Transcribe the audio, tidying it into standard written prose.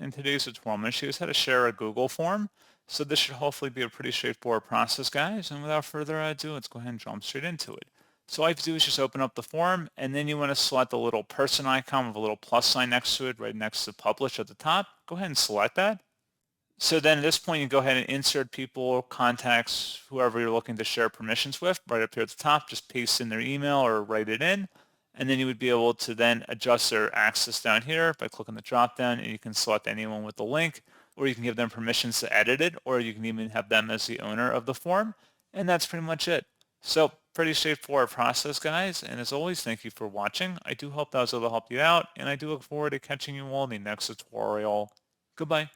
In today's tutorial, I'm going to show you how to share a Google form. So this should hopefully be a pretty straightforward process, guys. And without further ado, let's go ahead and jump straight into it. So all you have to do is just open up the form, and then you want to select the little person icon with a little plus sign next to it, right next to publish at the top. Go ahead and select that. So then at this point, you go ahead and insert people, contacts, whoever you're looking to share permissions with, right up here at the top. Just paste in their email or write it in. And then you would be able to then adjust their access down here by clicking the drop down, and you can select anyone with the link, or you can give them permissions to edit it, or you can even have them as the owner of the form. And that's pretty much it. So pretty straightforward process, guys. And as always, thank you for watching. I do hope that was able to help you out, and I do look forward to catching you all in the next tutorial. Goodbye.